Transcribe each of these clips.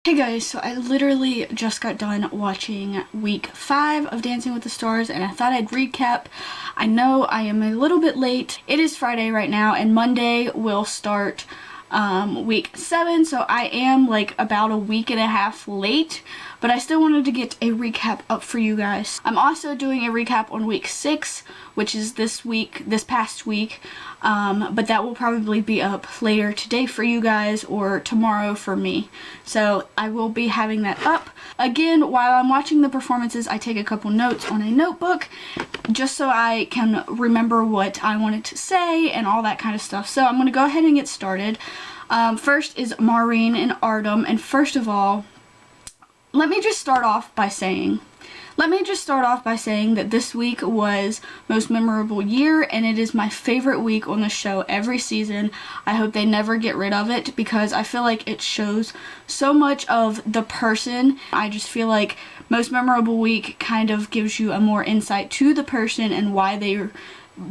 Hey guys, so I literally just got done watching week 5 of Dancing with the Stars and I thought I'd recap. I know I am a little bit late. It is Friday right now and Monday will start week 7, so I am like about a week and a half late, but I still wanted to get a recap up for you guys. I'm also doing a recap on week 6, which is this past week, but that will probably be up later today for you guys or tomorrow for me. So I will be having that up. Again, while I'm watching the performances, I take a couple notes on a notebook just so I can remember what I wanted to say and all that kind of stuff. So I'm going to go ahead and get started. First is Maureen and Artem, and first of all, let me just start off by saying that this week was most memorable year and it is my favorite week on the show every season. I hope they never get rid of it because I feel like it shows so much of the person. I just feel like most memorable week kind of gives you a more insight to the person and why they're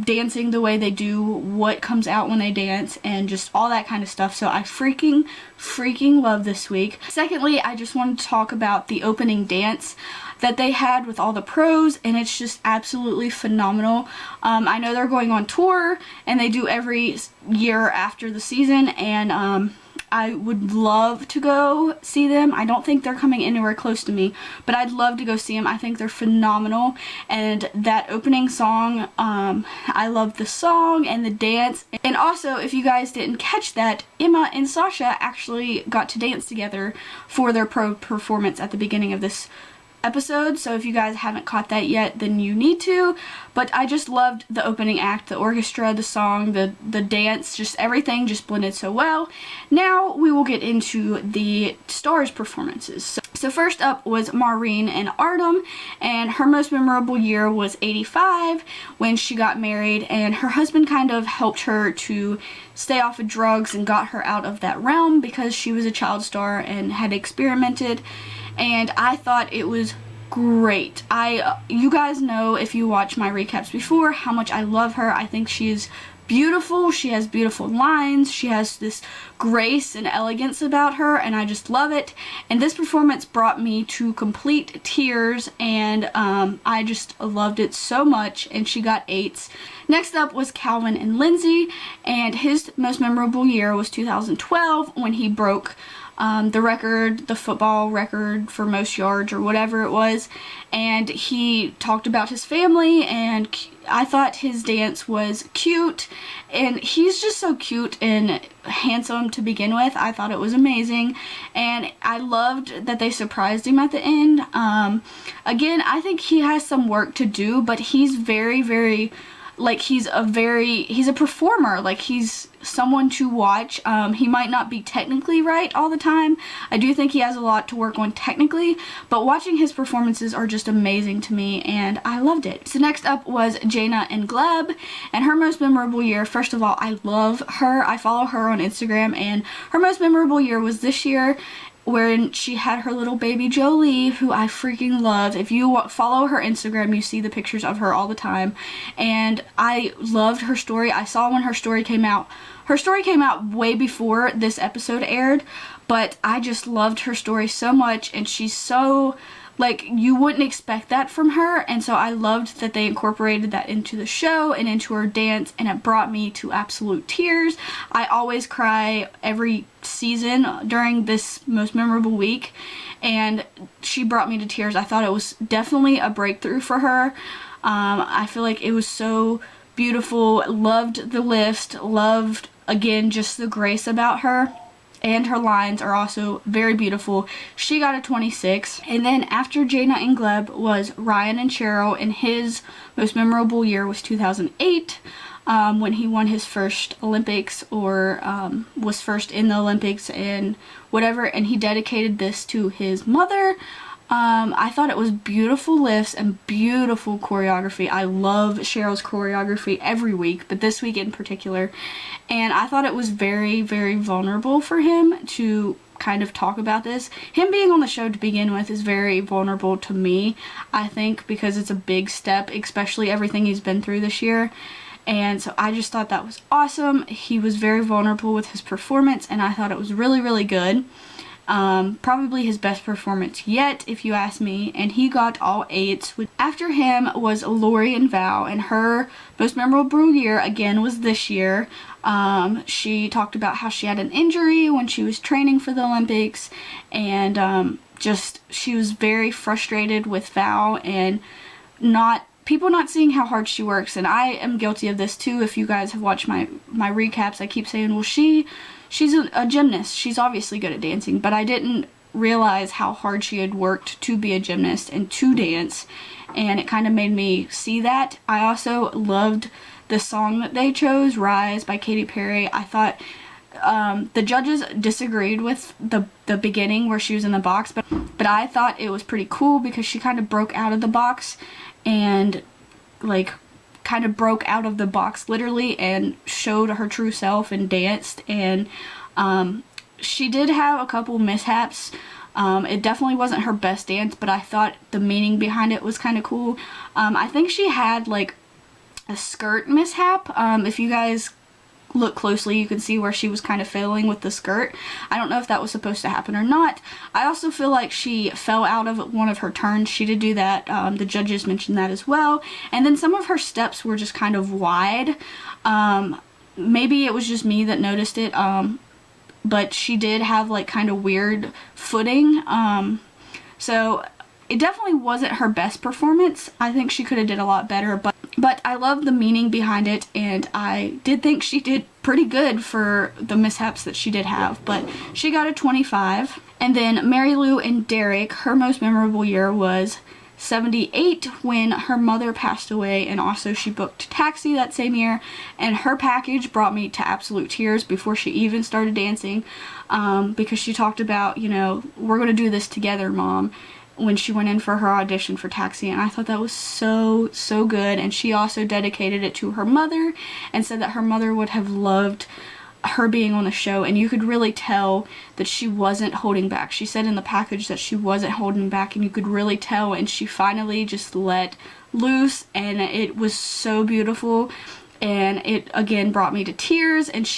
dancing the way they do, what comes out when they dance, and just all that kind of stuff. So I freaking love this week. Secondly, I just want to talk about the opening dance that they had with all the pros, and it's just absolutely phenomenal. I know they're going on tour and they do every year after the season, and I would love to go see them. I don't think they're coming anywhere close to me, but I'd love to go see them. I think they're phenomenal, and that opening song, I love the song and the dance. And also, if you guys didn't catch that, Emma and Sasha actually got to dance together for their pro performance at the beginning of this episode, so if you guys haven't caught that yet, then you need to. But I just loved the opening act, the orchestra, the song, the dance, just everything just blended so well. Now we will get into the stars performances. So first up was Maureen and Artem, and her most memorable year was 85 when she got married, and her husband kind of helped her to stay off of drugs and got her out of that realm because she was a child star and had experimented. And I thought it was great. You guys know, if you watch my recaps before, how much I love her. I think she is beautiful. She has beautiful lines. She has this grace and elegance about her, and I just love it. And this performance brought me to complete tears, and I just loved it so much, and she got 8s. Next up was Calvin and Lindsay, and his most memorable year was 2012 when he broke the record, the football record for most yards or whatever it was, and he talked about his family, and I thought his dance was cute, and he's just so cute and handsome to begin with. I thought it was amazing, and I loved that they surprised him at the end. Again, I think he has some work to do, but he's very like, he's a performer. Like, he's someone to watch. He might not be technically right all the time. I do think he has a lot to work on technically, but watching his performances are just amazing to me, and I loved it. So next up was Jaina and Gleb, and her most memorable year, first of all, I love her. I follow her on Instagram, and her most memorable year was this year, wherein she had her little baby Jolie, who I freaking love. If you follow her Instagram, you see the pictures of her all the time, and I loved her story. I saw when her story came out. Her story came out way before this episode aired, but I just loved her story so much, and she's so, like, you wouldn't expect that from her, and so I loved that they incorporated that into the show and into her dance, and it brought me to absolute tears. I always cry every season during this most memorable week, and she brought me to tears. I thought it was definitely a breakthrough for her. I feel like it was so beautiful. Loved the lift, loved, again, just the grace about her. And her lines are also very beautiful. She got a 26. And then after Jaina and Gleb was Ryan and Cheryl, and his most memorable year was 2008 when he won his first Olympics, or was first in the Olympics and whatever, and he dedicated this to his mother. I thought it was beautiful lifts and beautiful choreography. I love Cheryl's choreography every week, but this week in particular. And I thought it was very vulnerable for him to kind of talk about this. Him being on the show to begin with is very vulnerable to me, I think, because it's a big step, especially everything he's been through this year. And so I just thought that was awesome. He was very vulnerable with his performance, and I thought it was really good. Probably his best performance yet, if you ask me, and he got all 8s. After him was Lori and Val, and her most memorable year again was this year. She talked about how she had an injury when she was training for the Olympics, and just she was very frustrated with Val and people not seeing how hard she works. And I am guilty of this too. If you guys have watched my recaps, I keep saying, well, she's a gymnast, she's obviously good at dancing, but I didn't realize how hard she had worked to be a gymnast and to dance, and it kind of made me see that. I also loved the song that they chose, Rise by Katy Perry. I thought the judges disagreed with the beginning where she was in the box, but I thought it was pretty cool because she kind of broke out of the box and like kind of broke out of the box literally and showed her true self and danced. And she did have a couple mishaps. It definitely wasn't her best dance, but I thought the meaning behind it was kind of cool. I think she had like a skirt mishap. If you guys look closely, you can see where she was kind of failing with the skirt. I don't know if that was supposed to happen or not. I also feel like she fell out of one of her turns. She did do that. The judges mentioned that as well. And then some of her steps were just kind of wide. Maybe it was just me that noticed it. But she did have like kind of weird footing. So it definitely wasn't her best performance. I think she could have did a lot better, but I love the meaning behind it, and I did think she did pretty good for the mishaps that she did have, but she got a 25. And then Mary Lou and Derek, her most memorable year was 78 when her mother passed away, and also she booked Taxi that same year, and her package brought me to absolute tears before she even started dancing, because she talked about, you know, we're going to do this together, Mom, when she went in for her audition for Taxi. And I thought that was so good. And she also dedicated it to her mother and said that her mother would have loved her being on the show, and you could really tell that she wasn't holding back. She said in the package that she wasn't holding back, and you could really tell, and she finally just let loose, and it was so beautiful. And it again brought me to tears. And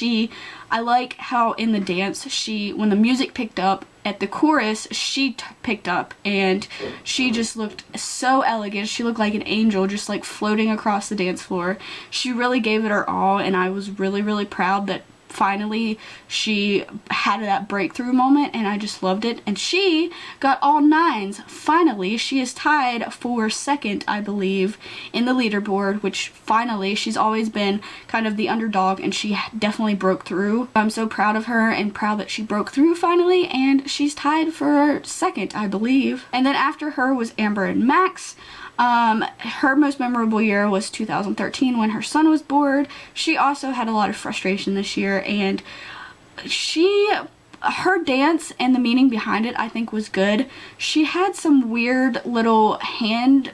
I like how in the dance, when the music picked up at the chorus, she picked up, and she just looked so elegant. She looked like an angel, just like floating across the dance floor. She really gave it her all, and I was really proud that finally she had that breakthrough moment, and I just loved it. And she got all 9s. Finally, she is tied for second, I believe, in the leaderboard, which finally, she's always been kind of the underdog, and she definitely broke through. I'm so proud of her and proud that she broke through finally, and she's tied for second, I believe. And then after her was Amber and Max. Her most memorable year was 2013 when her son was born. She also had a lot of frustration this year, and her dance and the meaning behind it I think was good. She had some weird little hand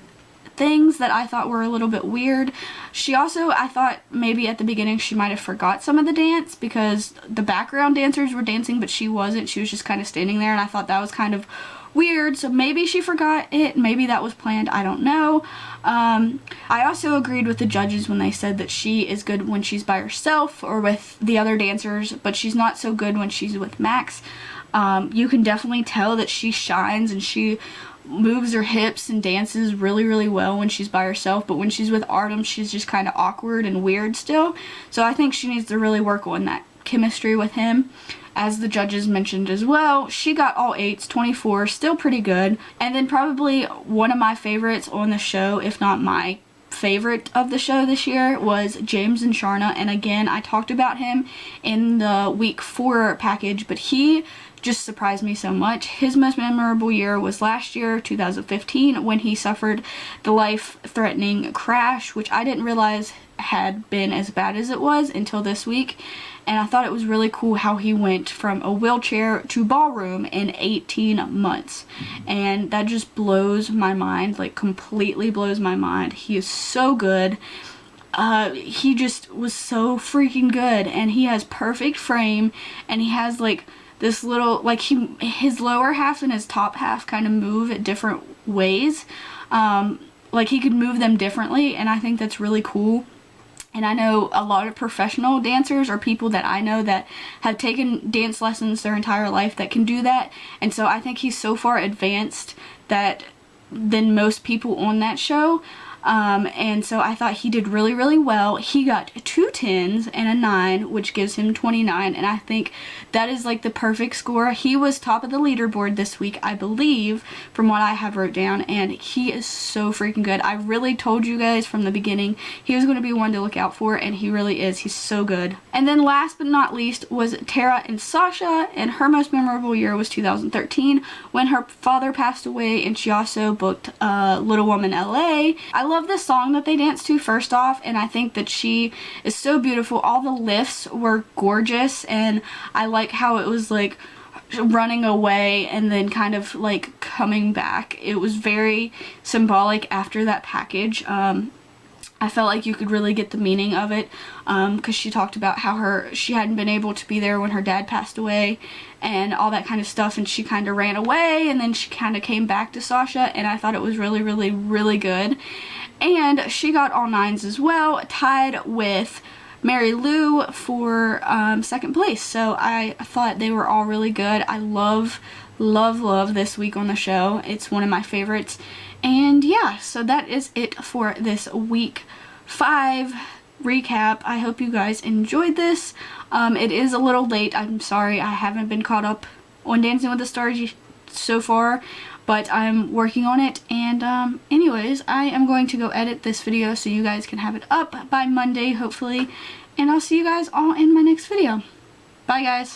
things that I thought were a little bit weird. She also, I thought maybe at the beginning she might have forgot some of the dance because the background dancers were dancing but she wasn't. She was just kind of standing there, and I thought that was kind of weird. So maybe she forgot it, maybe that was planned, I don't know. I also agreed with the judges when they said that she is good when she's by herself or with the other dancers, but she's not so good when she's with Max. You can definitely tell that she shines and she moves her hips and dances really well when she's by herself, but when she's with Artem, she's just kind of awkward and weird still. So I think she needs to really work on that chemistry with him. As the judges mentioned as well, she got all 8s, 24, still pretty good. And then probably one of my favorites on the show, if not my favorite of the show this year, was James and Sharna. And again, I talked about him in the week 4 package, but he just surprised me so much. His most memorable year was last year, 2015, when he suffered the life-threatening crash, which I didn't realize had been as bad as it was until this week. And I thought it was really cool how he went from a wheelchair to ballroom in 18 months. And that just blows my mind, like completely blows my mind. He is so good. He just was so freaking good, and he has perfect frame, and he has like this little, like his lower half and his top half kind of move at different ways. Like he could move them differently, and I think that's really cool. And I know a lot of professional dancers or people that I know that have taken dance lessons their entire life that can do that. And so I think he's so far advanced than most people on that show. And so I thought he did really, really well. He got 2 10s and a 9, which gives him 29, and I think that is like the perfect score. He was top of the leaderboard this week, I believe, from what I have wrote down, and he is so freaking good. I really told you guys from the beginning he was going to be one to look out for, and he really is. He's so good. And then last but not least was Tara and Sasha, and her most memorable year was 2013 when her father passed away, and she also booked Little Woman LA. I love the song that they danced to first off, and I think that she is so beautiful. All the lifts were gorgeous, and I like how it was like running away and then kind of like coming back. It was very symbolic after that package. I felt like you could really get the meaning of it, because she talked about how she hadn't been able to be there when her dad passed away and all that kind of stuff, and she kind of ran away and then she kind of came back to Sasha, and I thought it was really, really, really good. And she got all 9s as well, tied with Mary Lou for second place. So I thought they were all really good. I love, love, love this week on the show. It's one of my favorites. And yeah, so that is it for this week 5 recap. I hope you guys enjoyed this. It is a little late. I'm sorry I haven't been caught up on Dancing with the Stars so far, but I'm working on it. And anyways, I am going to go edit this video so you guys can have it up by Monday, hopefully. And I'll see you guys all in my next video. Bye, guys.